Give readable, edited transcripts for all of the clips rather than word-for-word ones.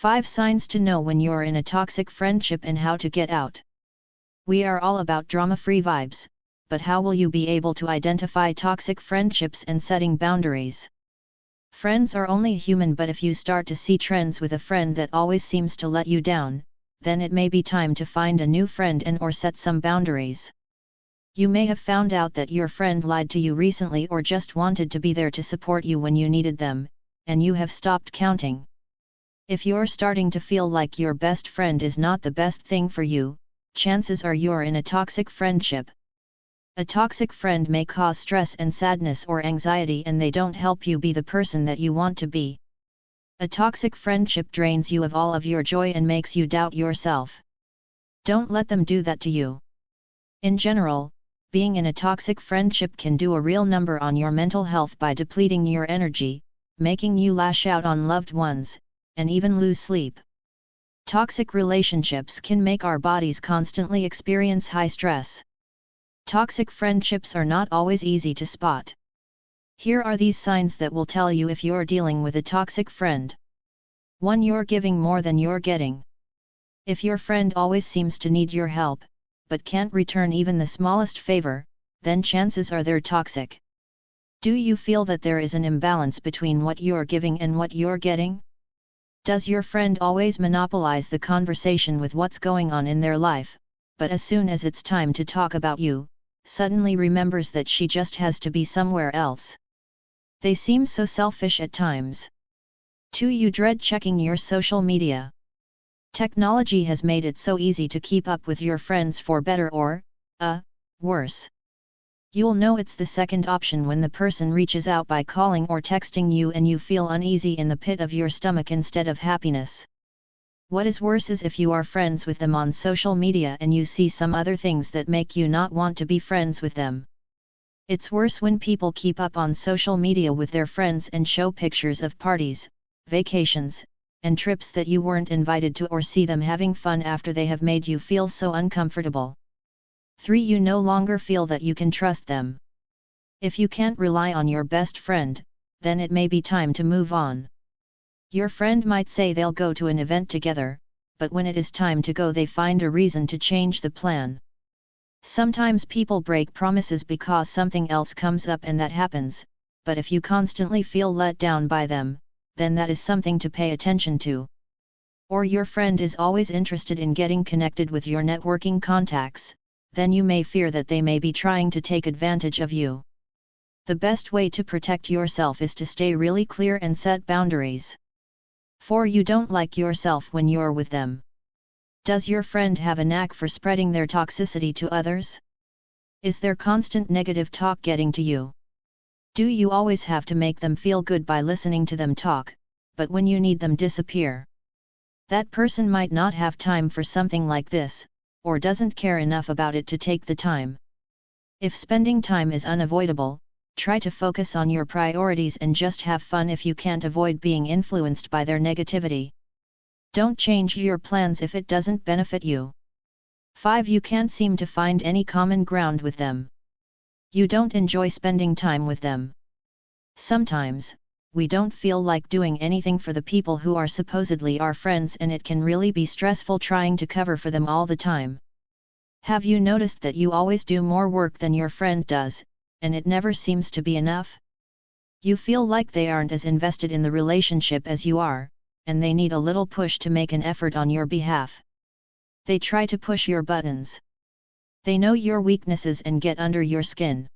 5 signs to know when you're in a toxic friendship and how to get out. We are all about drama-free vibes, but how will you be able to identify toxic friendships and setting boundaries? Friends are only human, but if you start to see trends with a friend that always seems to let you down, then it may be time to find a new friend and or set some boundaries. You may have found out that your friend lied to you recently or just wanted to be there to support you when you needed them, and you have stopped counting. If you're starting to feel like your best friend is not the best thing for you, chances are you're in a toxic friendship. A toxic friend may cause stress and sadness or anxiety, and they don't help you be the person that you want to be. A toxic friendship drains you of all of your joy and makes you doubt yourself. Don't let them do that to you. In general, being in a toxic friendship can do a real number on your mental health by depleting your energy, making you lash out on loved ones, and even lose sleep. Toxic relationships can make our bodies constantly experience high stress. Toxic friendships are not always easy to spot. Here are these signs that will tell you if you're dealing with a toxic friend. 1. You're giving more than you're getting. If your friend always seems to need your help, but can't return even the smallest favor, then chances are they're toxic. Do you feel that there is an imbalance between what you're giving and what you're getting? Does your friend always monopolize the conversation with what's going on in their life, but as soon as it's time to talk about you, suddenly remembers that she just has to be somewhere else? They seem so selfish at times. 2. You dread checking your social media. Technology has made it so easy to keep up with your friends for better or, worse. You'll know it's the second option when the person reaches out by calling or texting you and you feel uneasy in the pit of your stomach instead of happiness. What is worse is if you are friends with them on social media and you see some other things that make you not want to be friends with them. It's worse when people keep up on social media with their friends and show pictures of parties, vacations, and trips that you weren't invited to, or see them having fun after they have made you feel so uncomfortable. 3. You no longer feel that you can trust them. If you can't rely on your best friend, then it may be time to move on. Your friend might say they'll go to an event together, but when it is time to go they find a reason to change the plan. Sometimes people break promises because something else comes up and that happens, but if you constantly feel let down by them, then that is something to pay attention to. Or your friend is always interested in getting connected with your networking contacts, then you may fear that they may be trying to take advantage of you. The best way to protect yourself is to stay really clear and set boundaries. 4. You don't like yourself when you're with them. Does your friend have a knack for spreading their toxicity to others? Is their constant negative talk getting to you? Do you always have to make them feel good by listening to them talk, but when you need them disappear? That person might not have time for something like this, or doesn't care enough about it to take the time. If spending time is unavoidable, try to focus on your priorities and just have fun if you can't avoid being influenced by their negativity. Don't change your plans if it doesn't benefit you. 5. You can't seem to find any common ground with them. You don't enjoy spending time with them. Sometimes, we don't feel like doing anything for the people who are supposedly our friends, and it can really be stressful trying to cover for them all the time. Have you noticed that you always do more work than your friend does, and it never seems to be enough? You feel like they aren't as invested in the relationship as you are, and they need a little push to make an effort on your behalf. They try to push your buttons. They know your weaknesses and get under your skin.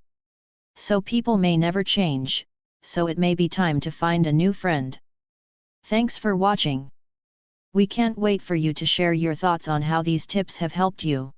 So people may never change, so it may be time to find a new friend. Thanks for watching. We can't wait for you to share your thoughts on how these tips have helped you.